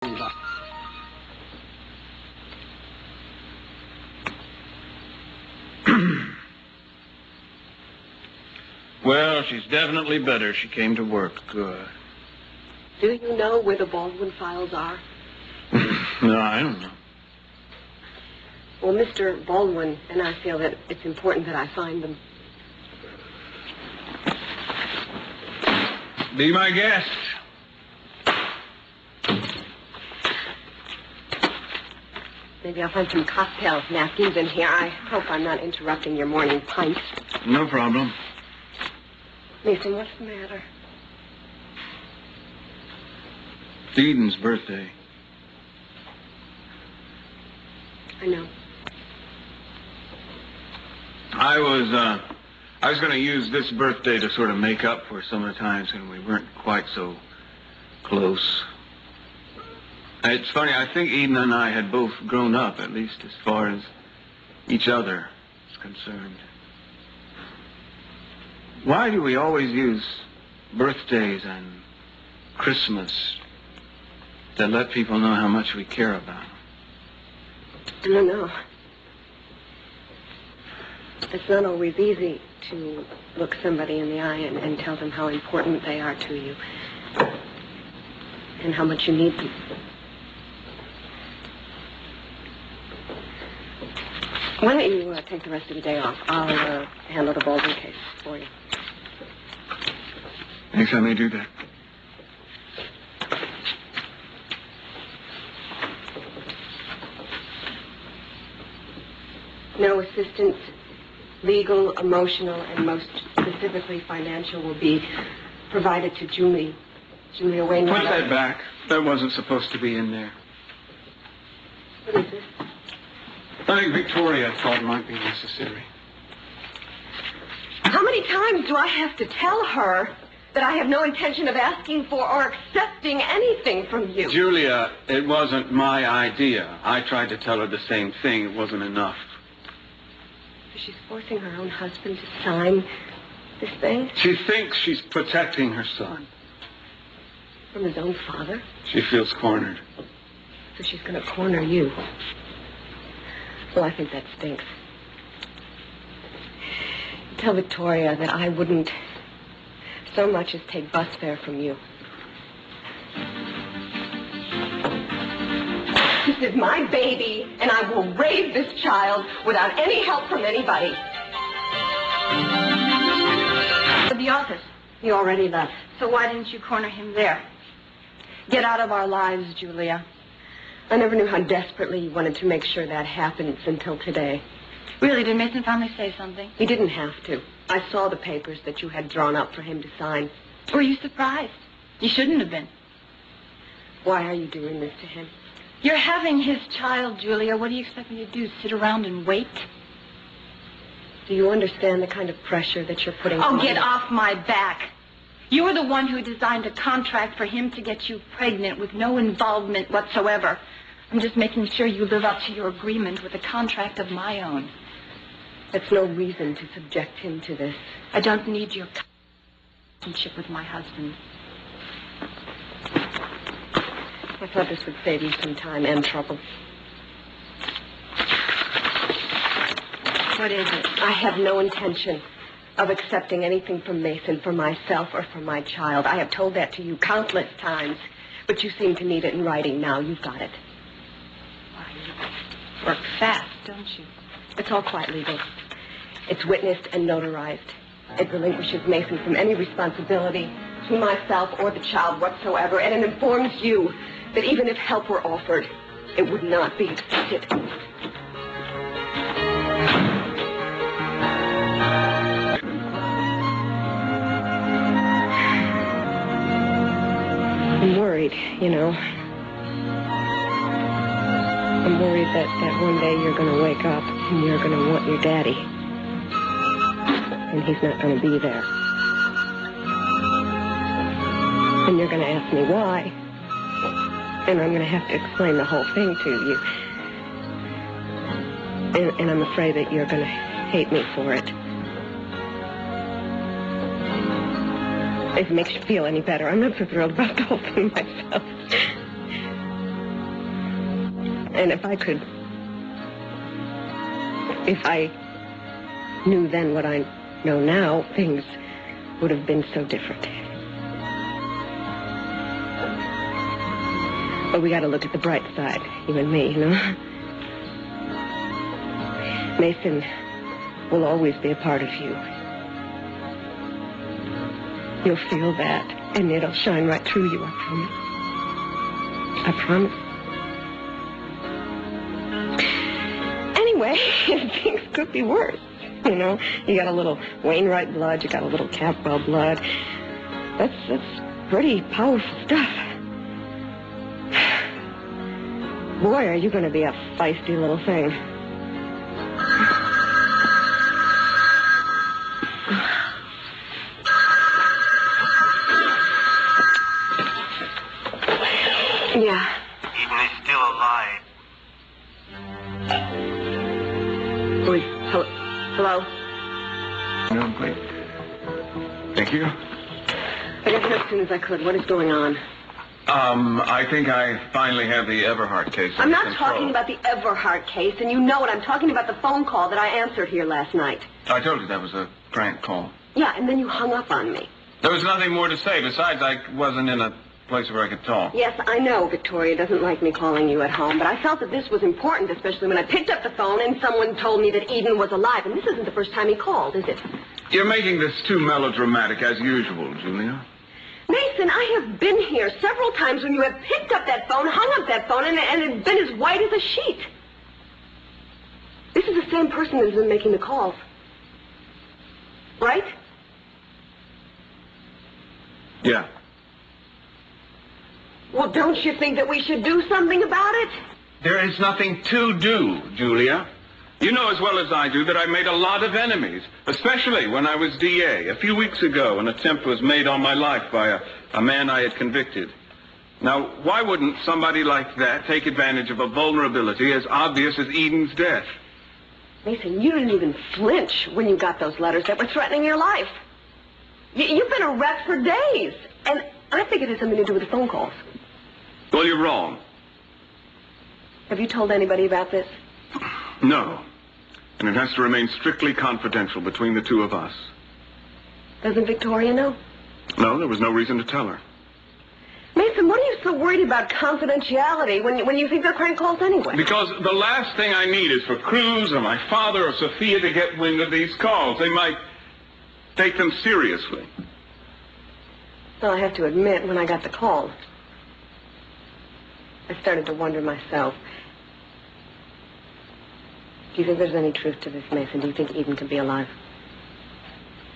Well, she's definitely better. She came to work. Good. Do you know where the Baldwin files are? No, I don't know. Well, Mr. Baldwin and I feel that it's important that I find them. Be my guest. Maybe I'll find some cocktail napkins in here. I hope I'm not interrupting your morning pints. No problem. Mason, what's the matter? It's Eden's birthday. I know. I was going to use this birthday to sort of make up for some of the times when we weren't quite so close. It's funny, I think Eden and I had both grown up, at least as far as each other is concerned. Why do we always use birthdays and Christmas to let people know how much we care about them? I don't know. It's not always easy to look somebody in the eye and tell them how important they are to you and how much you need them. Why don't you take the rest of the day off? I'll handle the Baldwin case for you. Thanks, I may do that. No assistance, legal, emotional, and most specifically financial, will be provided to Julia Wayne. Put that back. That wasn't supposed to be in there. What is this? I think Victoria thought it might be necessary. How many times do I have to tell her that I have no intention of asking for or accepting anything from you? Julia, it wasn't my idea. I tried to tell her the same thing. It wasn't enough. So she's forcing her own husband to sign this thing? She thinks she's protecting her son. From his own father? She feels cornered. So she's going to corner you. Well, I think that stinks. Tell Victoria that I wouldn't so much as take bus fare from you. This is my baby, and I will raise this child without any help from anybody. At the office. He already left. So why didn't you corner him there? Get out of our lives, Julia. I never knew how desperately you wanted to make sure that happens until today. Really, did Mason finally say something? He didn't have to. I saw the papers that you had drawn up for him to sign. Were you surprised? You shouldn't have been. Why are you doing this to him? You're having his child, Julia. What do you expect me to do, sit around and wait? Do you understand the kind of pressure that you're putting on me? Oh, get off my back. You were the one who designed a contract for him to get you pregnant with no involvement whatsoever. I'm just making sure you live up to your agreement with a contract of my own. That's no reason to subject him to this. I don't need your relationship with my husband. I thought this would save you some time and trouble. What is it? I have no intention of accepting anything from Mason for myself or for my child. I have told that to you countless times, but you seem to need it in writing now. You've got it. Why, you work fast, don't you? It's all quite legal. It's witnessed and notarized. It relinquishes Mason from any responsibility to myself or the child whatsoever, and it informs you that even if help were offered, it would not be accepted. I'm worried, you know. I'm worried that one day you're going to wake up and you're going to want your daddy. And he's not going to be there. And you're going to ask me why. And I'm going to have to explain the whole thing to you. And I'm afraid that you're going to hate me for it. If it makes you feel any better, I'm not so thrilled about the whole thing myself. And if I knew then what I know now, things would have been so different. But we got to look at the bright side, you and me, you know? Mason will always be a part of you. You'll feel that, and it'll shine right through you, I promise. I promise. Anyway, things could be worse, you know? You got a little Wainwright blood, you got a little Campbell blood. That's pretty powerful stuff. Boy, are you going to be a feisty little thing. Yeah. Eden is still alive. Wait, hello? No, please. Thank you. I got here as soon as I could. What is going on? I think I finally have the Everhart case I'm under not control. talking about the Everhart case, and you know it. I'm talking about the phone call that I answered here last night. I told you that was a prank call. Yeah, and then you hung up on me. There was nothing more to say. Besides, I wasn't in a place where I could talk. Yes, I know Victoria doesn't like me calling you at home, but I felt that this was important, especially when I picked up the phone and someone told me that Eden was alive. And this isn't the first time he called, is it? You're making this too melodramatic, as usual, Julia. Mason, I have been here several times when you have picked up that phone, hung up that phone, and it's been as white as a sheet. This is the same person that's been making the calls. Right? Yeah. Well, don't you think that we should do something about it? There is nothing to do, Julia. You know as well as I do that I made a lot of enemies, especially when I was DA. A few weeks ago, an attempt was made on my life by a man I had convicted. Now, why wouldn't somebody like that take advantage of a vulnerability as obvious as Eden's death? Mason, you didn't even flinch when you got those letters that were threatening your life. You've been a wreck for days, and I think it has something to do with the phone calls. Well, you're wrong. Have you told anybody about this? No. And it has to remain strictly confidential between the two of us. Doesn't Victoria know? No, there was no reason to tell her. Mason, what are you so worried about confidentiality when you think they're crank calls anyway? Because the last thing I need is for Cruz or my father or Sophia to get wind of these calls. They might take them seriously. Well, I have to admit, when I got the call, I started to wonder myself. Do you think there's any truth to this, Mason? Do you think Eden can be alive?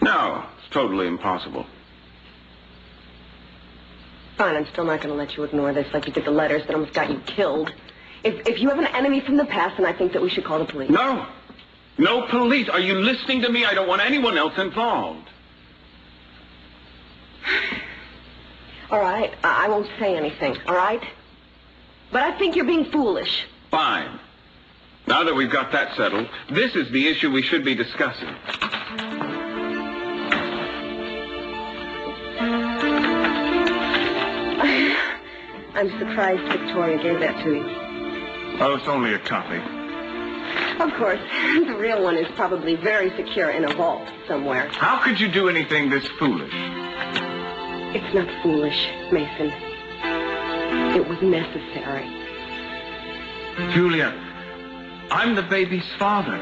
No, it's totally impossible. Fine, I'm still not going to let you ignore this like you did the letters that almost got you killed. If you have an enemy from the past, then I think that we should call the police. No. No police. Are you listening to me? I don't want anyone else involved. All right, I won't say anything, all right? But I think you're being foolish. Fine. Now that we've got that settled, this is the issue we should be discussing. I'm surprised Victoria gave that to you. Oh, it's only a copy. Of course, the real one is probably very secure in a vault somewhere. How could you do anything this foolish? It's not foolish, Mason. It was necessary. Julia, I'm the baby's father.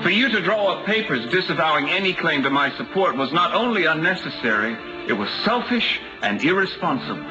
For you to draw up papers disavowing any claim to my support was not only unnecessary, it was selfish and irresponsible.